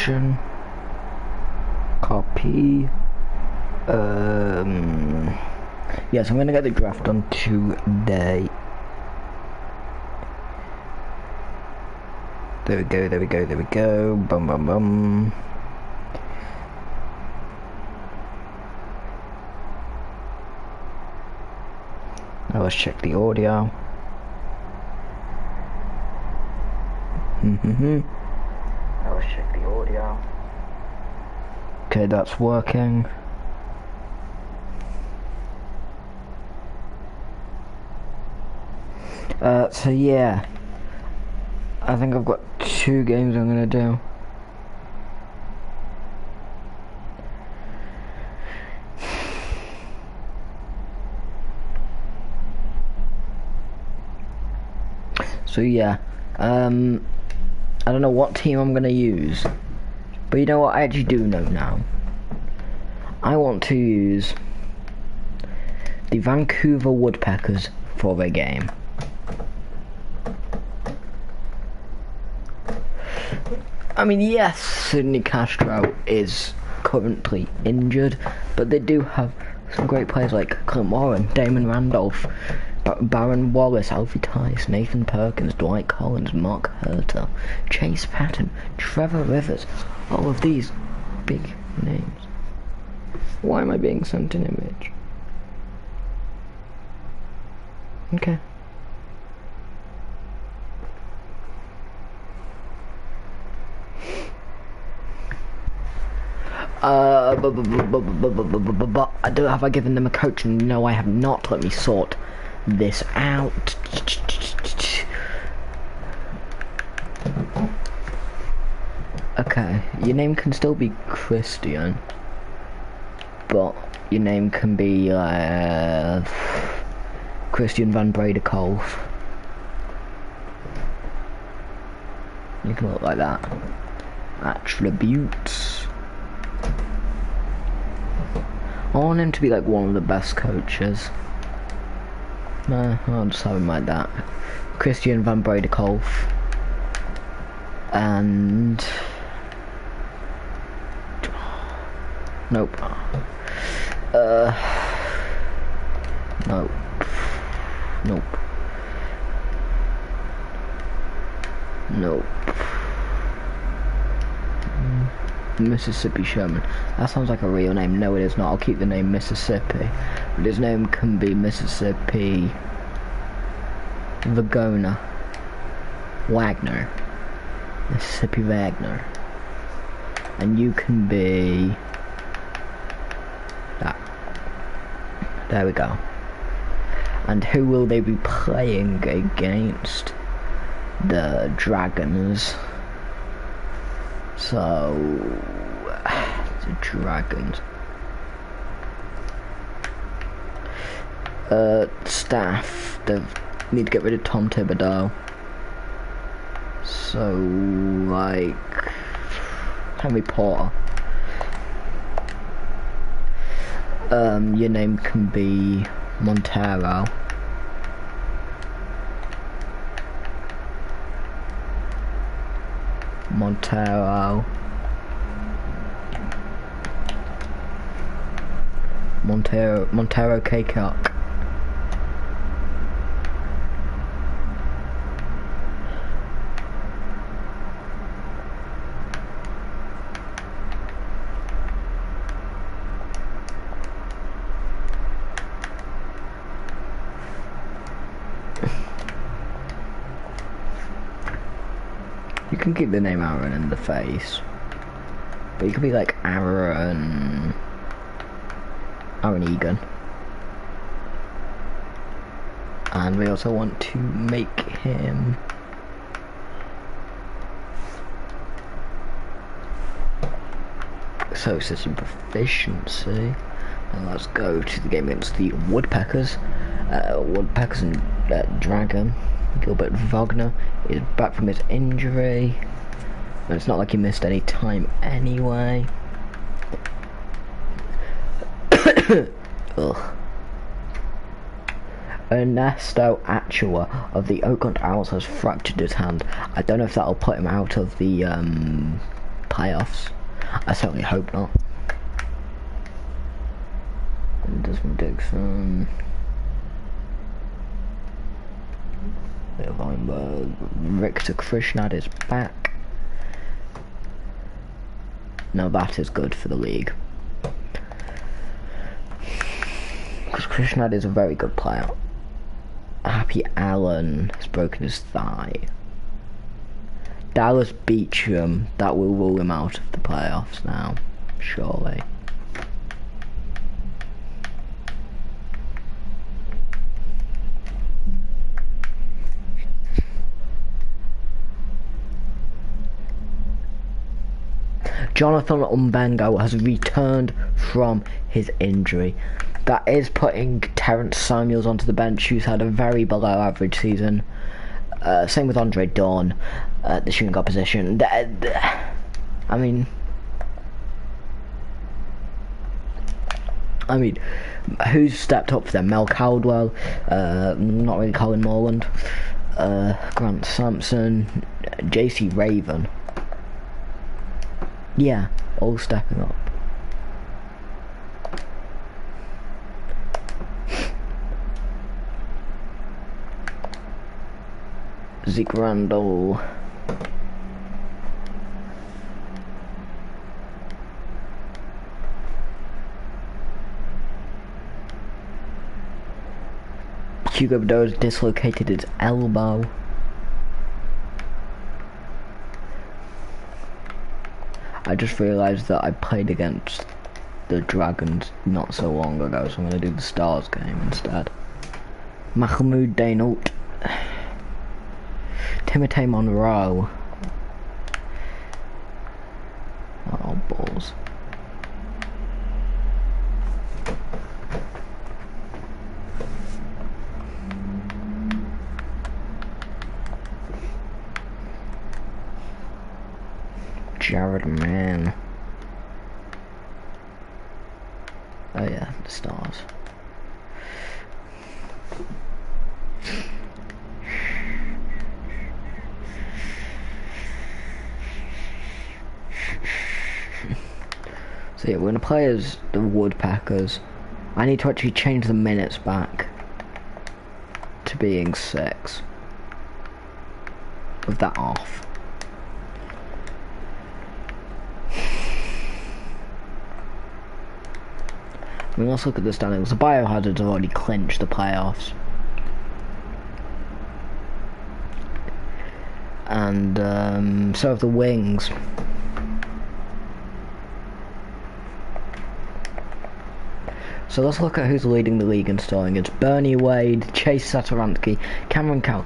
location. Copy. Yes, I'm gonna get the draft done today. There we go, there we go, there we go. Bum bum bum. Now let's check the audio. Now let's check the audio. Okay, that's working. So yeah, I think I've got 2 games I'm gonna do. So yeah, I don't know what team I'm gonna use, but you know what, I actually do know now. I want to use the Vancouver Woodpeckers for their game. I mean, yes, Sidney Castro is currently injured, but they do have some great players like Clint Warren, Damon Randolph, Baron Wallace, Alfie Tice, Nathan Perkins, Dwight Collins, Mark Herter, Chase Patton, Trevor Rivers, all of these big names. Why am I being sent an image? Okay. Have I given them a coach? No, I have not. Let me sort this out. Okay, your name can still be Christian, but your name can be Christian van Bredekolf. You can look like that. Attributes. I want him to be like one of the best coaches. No, I'll just have him like that. Christian van Bredekolf. And nope. Nope. Nope. Nope. Mississippi Sherman. That sounds like a real name. No, it is not. I'll keep the name Mississippi. But his name can be Mississippi Vagona Wagner. Mississippi Wagner. And you can be that. There we go. And who will they be playing against? The Dragons. So the Dragons. Staff. They need to get rid of Tom Thibodeau. So like Henry Porter. Your name can be Montero. Montero Kaycock. You can keep the name Aaron in the face, but you could be like Aaron Egan. And we also want to make him association proficiency. And let's go to the game against the Woodpeckers. Woodpeckers and Dragon. Gilbert Wagner is back from his injury. And it's not like he missed any time anyway. Ugh. Ernesto Achua of the Oakland Owls has fractured his hand. I don't know if that'll put him out of the playoffs. I certainly hope not. Desmond Dixon. Victor Krishnad is back. Now that is good for the league. Because Krishnad is a very good player. Happy Allen has broken his thigh. Dallas Beecham, that will rule him out of the playoffs now, surely. Jonathan Umbengo has returned from his injury. That is putting Terrence Samuels onto the bench, who's had a very below average season. Same with Andre Dawn at the shooting guard position. I mean, who's stepped up for them? Mel Caldwell, not really Colin Morland, Grant Sampson, JC Raven. Yeah, all stepping up. Zeke Randall. Hugo Bedou's dislocated his elbow. I just realised that I played against the Dragons not so long ago, so I'm going to do the Stars game instead. Mahmoud Dainout. Timothy Monroe. Oh, balls. Jared Mann. Oh yeah, the Stars. So yeah, we're gonna play as the Woodpeckers. I need to actually change the minutes back to being 6. With that off. I mean, let's look at the standings. The Biohazards have already clinched the playoffs. And so have the Wings. So let's look at who's leading the league in scoring. It's Bernie Wade, Chase Satoransky, Cameron Cowell.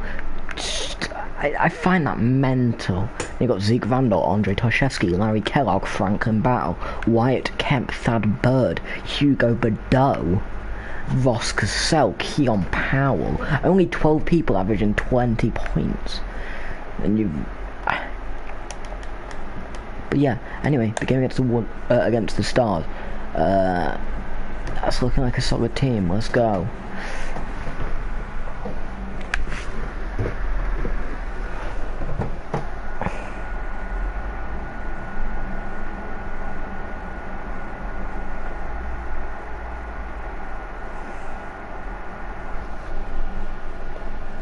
I find that mental. You got Zeke Randall, Andre Toshevsky, Larry Kellogg, Franklin Battle, Wyatt Kemp, Thad Bird, Hugo Bedeau, Ross Cassell, Keon Powell. Only 12 people averaging 20 points. And you. But yeah. Anyway, the game against the Stars. That's looking like a solid team. Let's go.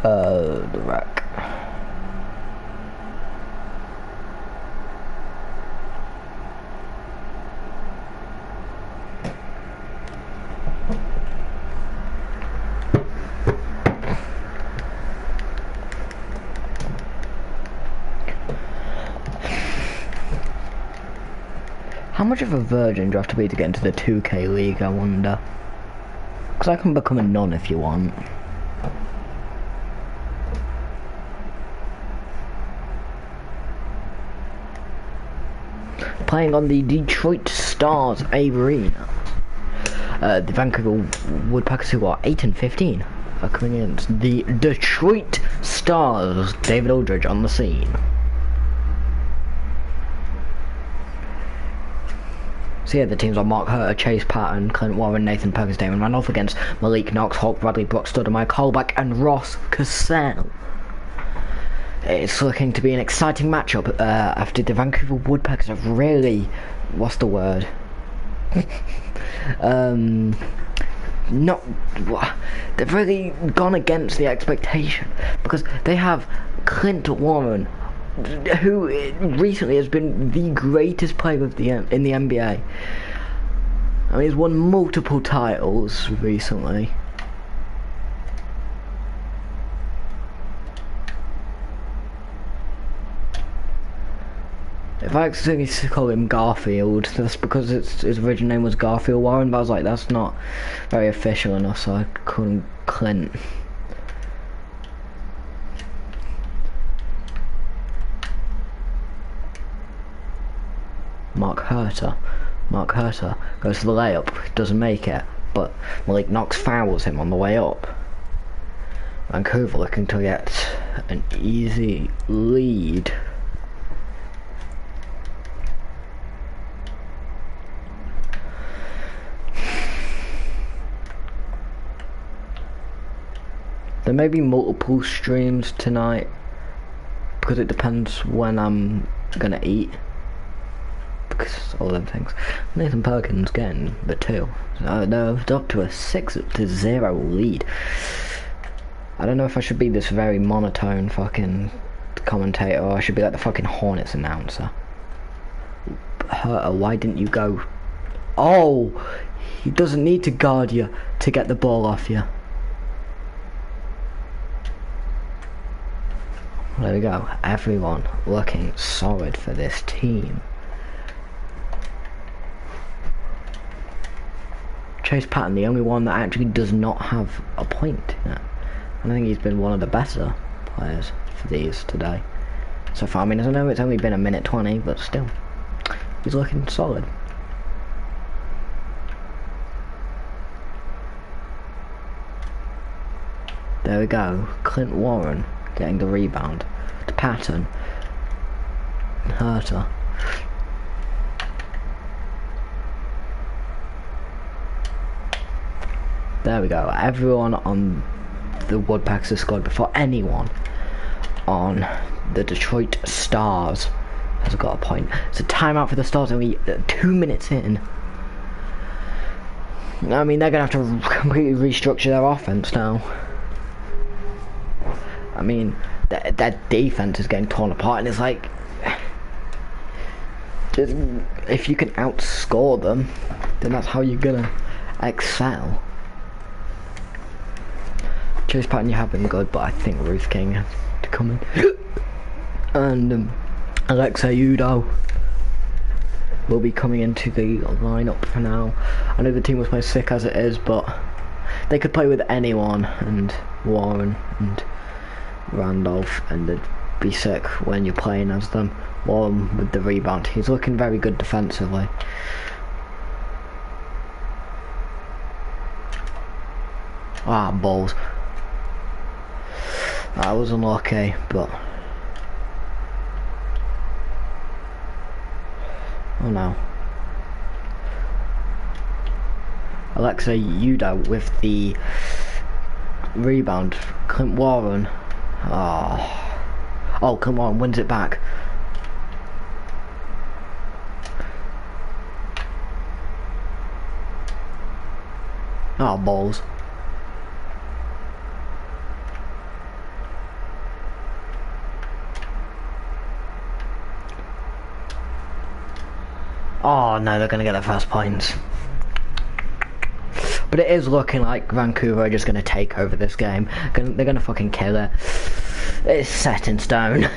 The rack. How much of a virgin do you have to be to get into the 2K league, I wonder? Because I can become a nun if you want. Playing on the Detroit Stars Arena. The Vancouver Woodpeckers, who are 8-15, are coming against the Detroit Stars. David Aldridge on the scene. So yeah, the teams are Mark Herter, Chase Patton, Clint Warren, Nathan Perkins, Damon Randolph against Malik Knox, Hulk Bradley, Brock Stoudemire, Colback, and Ross Cassell. It's looking to be an exciting matchup after the Vancouver Woodpeckers have really, what's the word? Not, they've really gone against the expectation because they have Clint Warren, who recently has been the greatest player of in the NBA. I mean, he's won multiple titles recently. If I accidentally call him Garfield, that's because his original name was Garfield Warren, but I was like, that's not very official enough, so I called him Clint. Mark Herter goes for the layup, doesn't make it, but Malik Knox fouls him on the way up. Vancouver looking to get an easy lead. There may be multiple streams tonight because it depends when I'm gonna eat. Because all them things. Nathan Perkins getting the 2. So they're up to a 6-0 lead. I don't know if I should be this very monotone fucking commentator or I should be like the fucking Hornets announcer. Herter, why didn't you go? Oh! He doesn't need to guard you to get the ball off you. There we go. Everyone looking solid for this team. Chase Patton, the only one that actually does not have a point yet. I think he's been one of the better players for these today. So far, I mean, I know it's only been a minute 20, but still, he's looking solid. There we go. Clint Warren getting the rebound to Patton. Herter. There we go. Everyone on the Woodpeckers has scored before anyone on the Detroit Stars has got a point. It's a timeout for the Stars, only 2 minutes in. I mean, they're going to have to completely restructure their offense now. I mean, their defense is getting torn apart, and it's like, just, if you can outscore them, then that's how you're going to excel. Chase Patton, you have been good, but I think Ruth King has to come in. And Alexei Udo will be coming into the lineup for now. I know the team was playing sick as it is, but they could play with anyone, and Warren and Randolph, and they'd be sick when you're playing as them. Warren with the rebound. He's looking very good defensively. Ah, balls. That was unlucky, but oh no. Alexei Udo with the rebound. Clint Warren. Oh, Clint Warren wins it back. Oh, balls. Oh no, they're gonna get their first points. But it is looking like Vancouver are just gonna take over this game. They're gonna fucking kill it. It's set in stone.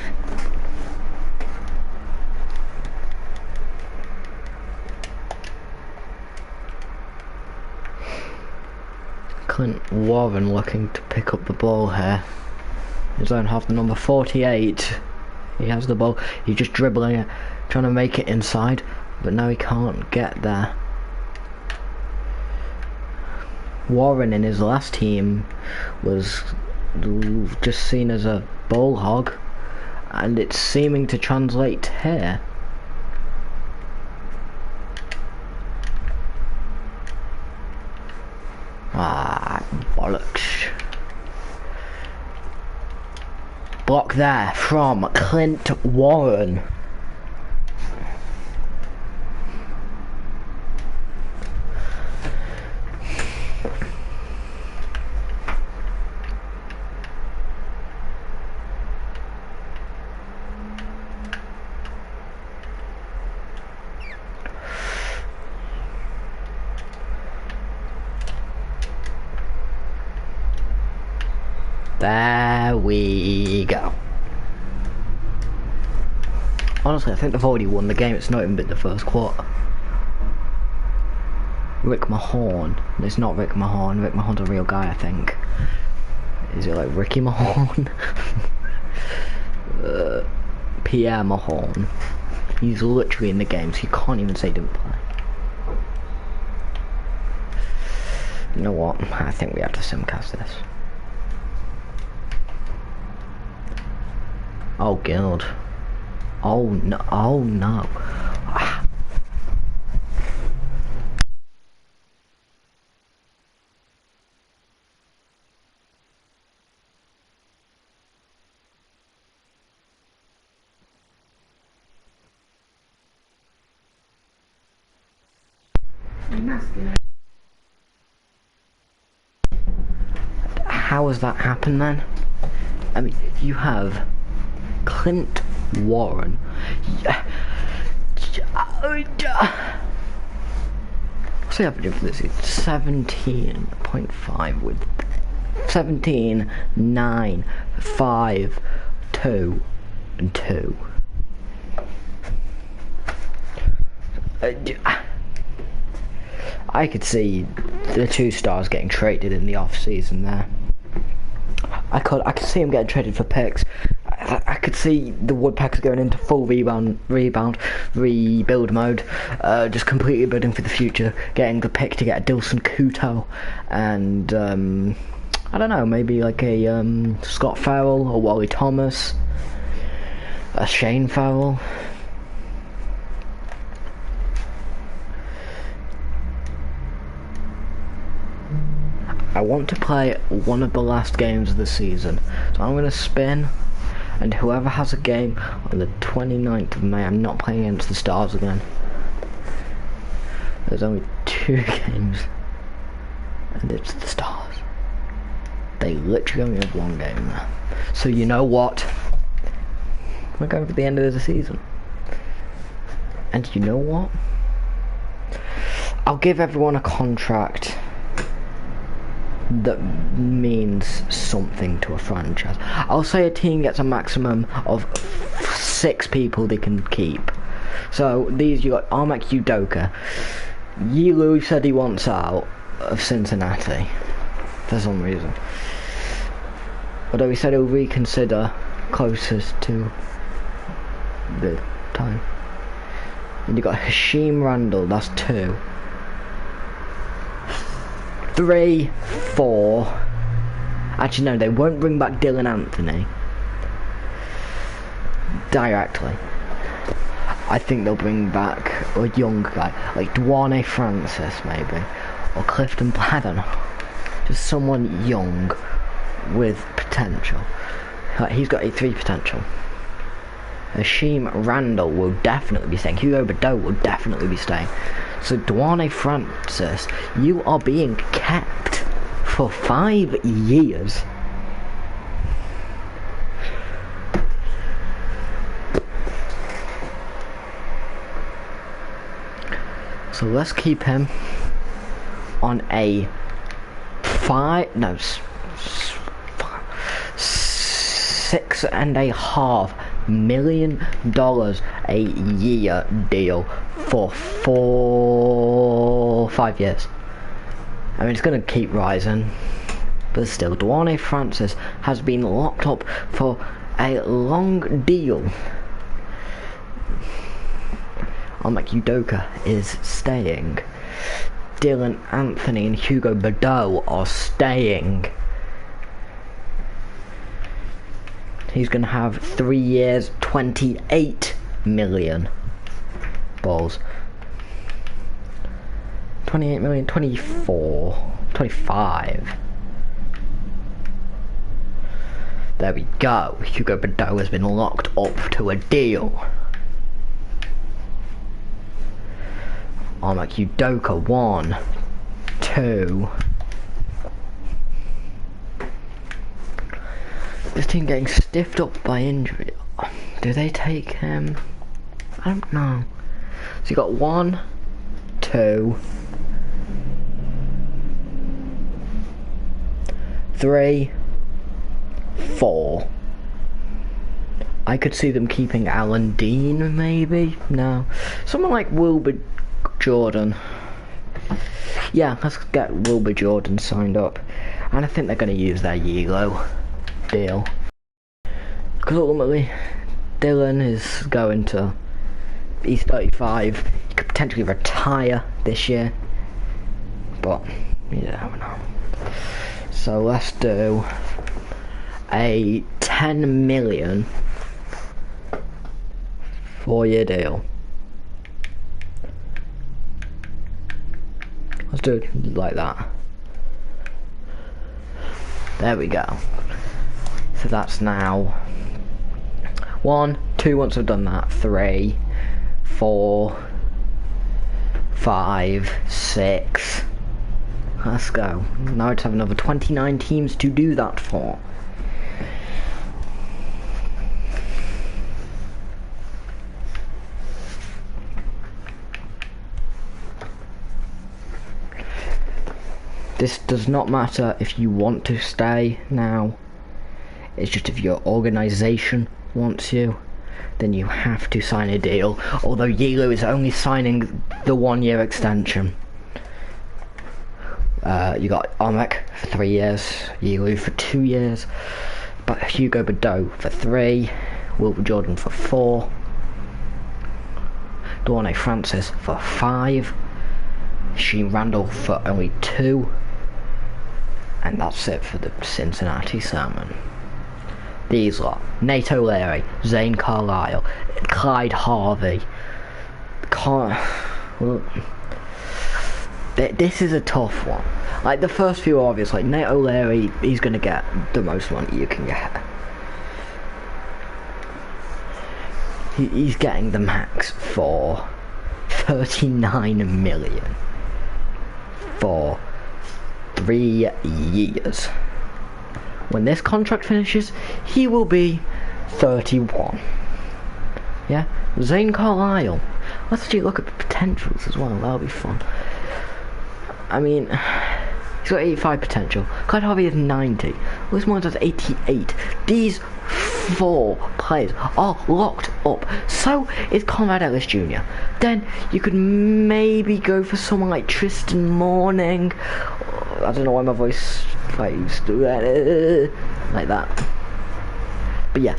Clint Warren looking to pick up the ball here. His own half, the number 48. He has the ball. He's just dribbling it, trying to make it inside, but now he can't get there. Warren in his last team was just seen as a ball hog, and it's seeming to translate here. Ah, bollocks. block there from Clint Warren. There we go. Honestly, I think they've already won the game. It's not even been the first quarter. Rick Mahorn. It's not Rick Mahorn. Rick Mahorn's a real guy, I think. Is it like Ricky Mahorn? Pierre Mahorn. He's literally in the game, so you can't even say he didn't play. You know what? I think we have to simcast this. Oh god. Oh no. Oh no. Ah. How has that happened then? I mean, you have Clint Warren. What's the average for this? It's 17.5 with 17, 9, 5, 2, and 2. I could see the 2 stars getting traded in the off season there. I could see him getting traded for picks. I could see the Woodpeckers going into full rebuild mode, just completely building for the future, getting the pick to get a Dilson Kuto, and I don't know, maybe like a Scott Farrell or Wally Thomas, a Shane Farrell. I want to play one of the last games of the season, so I'm going to spin, and whoever has a game on the 29th of May, I'm not playing against the Stars again. There's only 2 games, and it's the Stars. They literally only have 1 game there. So you know what? We're going for the end of the season. And you know what? I'll give everyone a contract that means something to a franchise. I'll say a team gets a maximum of 6 people they can keep. So these, you got Armak Udoka. Yilu said he wants out of Cincinnati for some reason, although he said he'll reconsider closest to the time. And you got Hashim Randall, that's 2. 3, 4. Actually, no, they won't bring back Dylan Anthony directly. I think they'll bring back a young guy, like Dwane Francis, maybe, or Clifton Black. I don't know. Just someone young with potential. Like, he's got a 3 potential. Hashim Randall will definitely be staying. Hugo Badeau will definitely be staying. So Dwane Francis, you are being kept for 5 years. So let's keep him on a $6.5 million a year deal for 5 years. I mean, it's going to keep rising, but still, Dwane Francis has been locked up for a long deal. Armak Udoka is staying. Dylan Anthony and Hugo Badeau are staying. He's going to have 3 years, 28 million balls. 28 million, 24, 25. There we go. Hugo Bordeaux has been locked up to a deal. Armak Udoka, 1, 2. This team getting stiffed up by injury. Do they take him? I don't know. So you got 1, 2, 3, 4. I could see them keeping Alan Dean, maybe? No. Someone like Wilbur Jordan. Yeah, let's get Wilbur Jordan signed up. And I think they're going to use their Yelo deal. Because ultimately, Dylan is going to... He's 35. He could potentially retire this year. But, you never know. So let's do a 10 million 4-year deal. Let's do it like that. There we go. So that's now 1, 2 once I've done that, 3, 4, 5, 6. Let's go. Now I just have another 29 teams to do that for. This does not matter if you want to stay now. It's just if your organisation wants you, then you have to sign a deal. Although Yelo is only signing the 1-year extension. You got Omek for 3 years, Yelo for 2 years, but Hugo Bordeaux for 3, Wilbur Jordan for 4, Dorne Francis for 5, Sheen Randall for only 2, and that's it for the Cincinnati Salmon. These lot: Nate O'Leary, Zane Carlisle, Clyde Harvey. This is a tough one. Like, the first few are obvious. Like, Nate O'Leary, he's gonna get the most money you can get. He's getting the max for 39 million for 3 years. When this contract finishes, he will be 31. Yeah? Zane Carlisle. Let's actually look at the potentials as well. That'll be fun. I mean, he's got 85 potential. Clyde Harvey has 90. Lewis Morris has 88. These 4 players are locked up. So is Conrad Ellis Jr. Then you could maybe go for someone like Tristan Morning. I don't know why my voice like that. But yeah,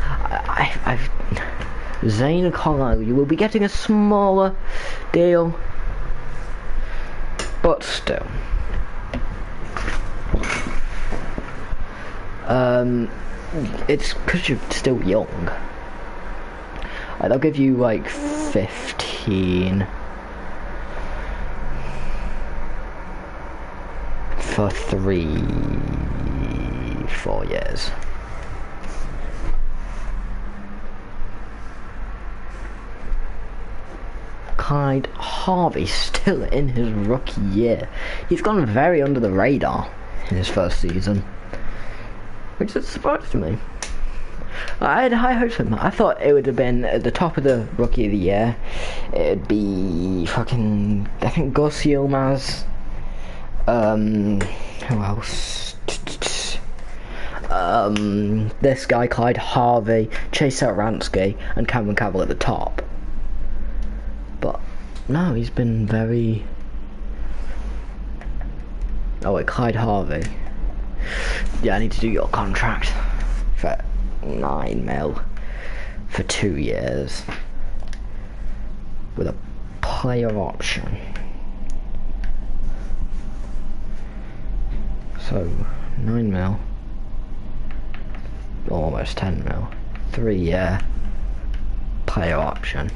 I've Zane Carlisle, you will be getting a smaller deal, but still. It's because you're still young. They'll give you like 15 for 3-4 years. Clyde Harvey still in his rookie year. He's gone very under the radar in his first season, which has surprised me. I had high hopes for him. I thought it would have been at the top of the rookie of the year. It'd be fucking, I think, Gus Yilmaz. Who else? This guy, Clyde Harvey, Chase Saransky, and Cameron Cavill at the top. But no, he's been very... Oh wait, Clyde Harvey. Yeah, I need to do your contract for 9 mil for 2 years with a player option. So 9 mil, almost 10 mil, 3-year player option.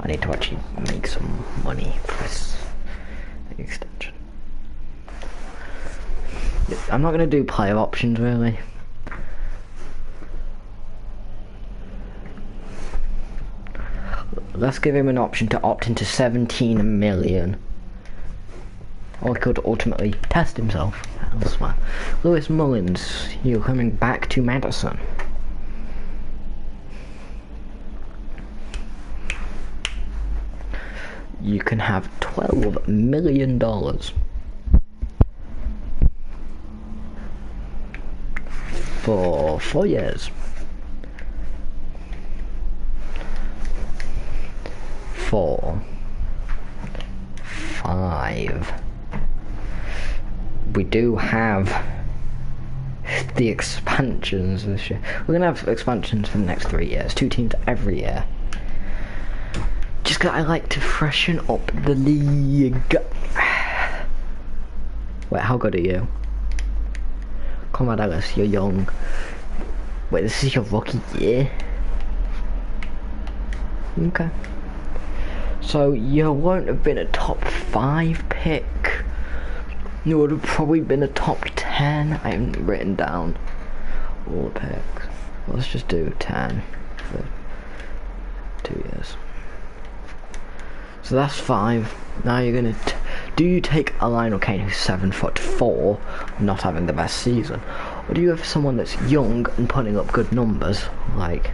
I need to actually make some money for this extension. I'm not going to do player options really. Let's give him an option to opt into 17 million. Or he could ultimately test himself elsewhere. Lewis Mullins, you're coming back to Madison. You can have $12 million. For 4 years. Four. 5. We do have the expansions this year. We're gonna have expansions for the next 3 years. 2 teams every year. Just 'cause I like to freshen up the league. Wait, how good are you? Conrad Ellis, you're young. Wait, this is your rookie year? Okay. So you won't have been a top 5 pick. You would have probably been a top 10. I haven't written down all the picks. Let's just do 10 for 2 years. So that's 5. Now you're gonna do you take a Lionel Kane who's 7'4", not having the best season, or do you have someone that's young and putting up good numbers, like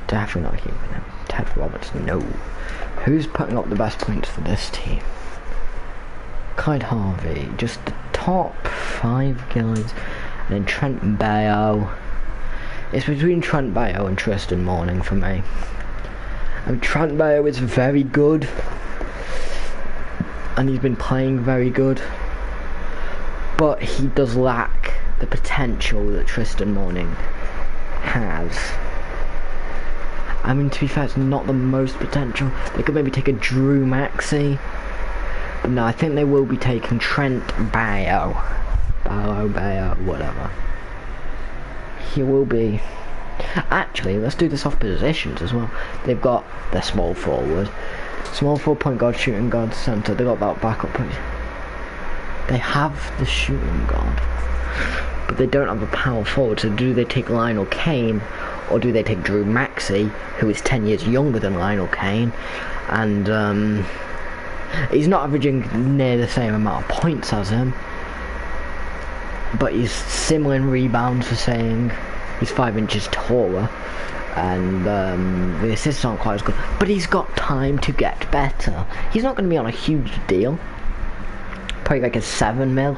definitely not keeping him. Ted Roberts, no. Who's putting up the best points for this team? Clyde Harvey, just the top 5 guys. And then Trent Bayo. It's between Trent Bayo and Tristan Morning for me. And Trent Bayo is very good. And he's been playing very good. But he does lack the potential that Tristan Morning has. I mean, to be fair, it's not the most potential. They could maybe take a Drew Maxey. But no, I think they will be taking Trent Bayo. Bayo, whatever. He will be. Actually, let's do this off positions as well. They've got their small forward, point guard, shooting guard, centre. They got that backup. They have the shooting guard, but they don't have a power forward. So do they take Lionel Kane, or do they take Drew Maxey, who is 10 years younger than Lionel Kane, and he's not averaging near the same amount of points as him, but he's similar in rebounds, for saying he's 5 inches taller, and the assists aren't quite as good, but he's got time to get better. He's not going to be on a huge deal, probably like a 7 mil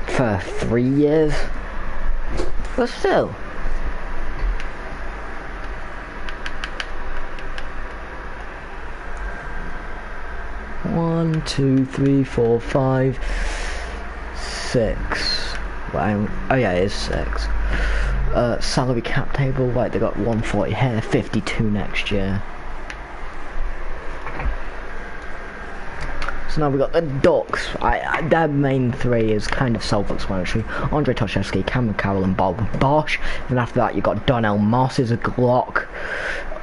for 3 years, but still. One, two, three, 4, 5, 6. Well, oh yeah, it is 6. Salary cap table, like they got 140 here, 52 next year. So now we got the Ducks. Their main 3 is kind of self-explanatory. Andre Toshevsky, Cameron Carroll, and Bob Bosch. And after that, you got Donnell Moss as a lock.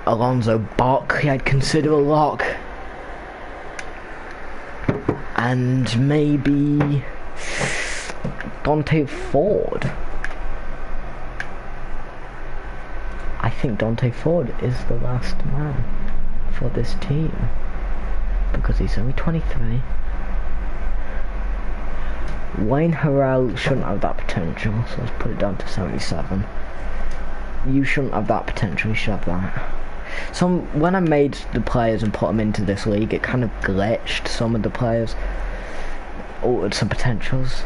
Alonzo Bock, I'd consider a lock. And maybe Dante Ford. I think Dante Ford is the last man for this team, because he's only 23. Wayne Harrell shouldn't have that potential, so let's put it down to 77. You shouldn't have that potential, you should have that. When I made the players and put them into this league, it kind of glitched. Some of the players altered some potentials.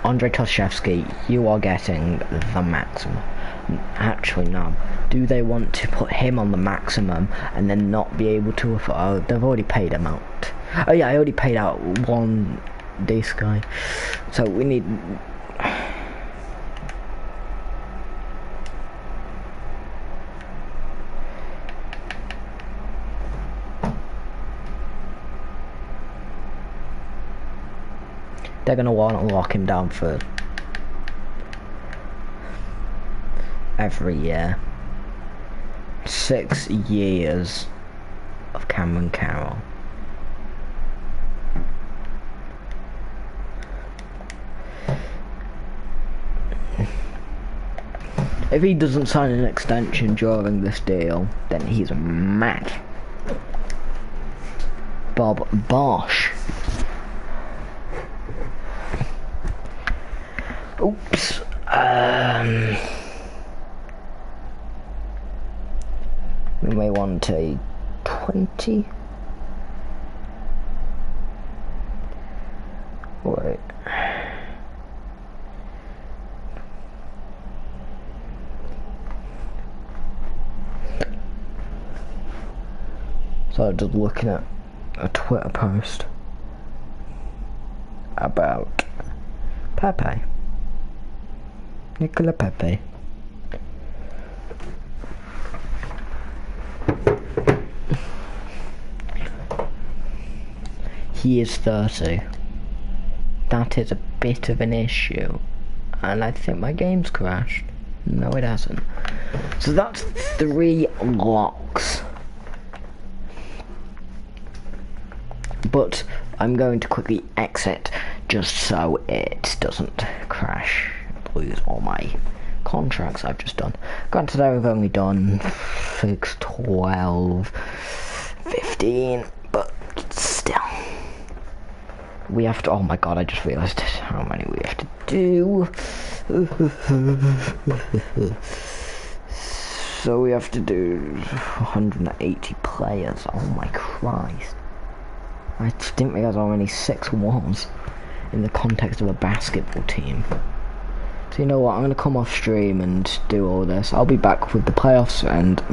Andre Toshevsky, you are getting the maximum. Actually, no. Do they want to put him on the maximum and then not be able to afford? Oh, they've already paid him out. Oh yeah, I already paid out one this guy. So we need. They're gonna want to lock him down for every year. 6 years of Cameron Carroll. If he doesn't sign an extension during this deal, then he's mad. Bob Bosch. Oops. We may want a 20. Wait. So just looking at a Twitter post about Pepe. Nicola Pepe. He is 30. That is a bit of an issue. And I think my game's crashed. No, it hasn't. So that's 3 locks. But I'm going to quickly exit just so it doesn't crash. Lose all my contracts I've just done. Granted, I've only done 6, 12, 15, but still. We have to, oh my god, I just realised how many we have to do. So we have to do 180 players, oh my Christ. I didn't realise how many 6 was in the context of a basketball team. So you know what, I'm going to come off stream and do all this. I'll be back with the playoffs and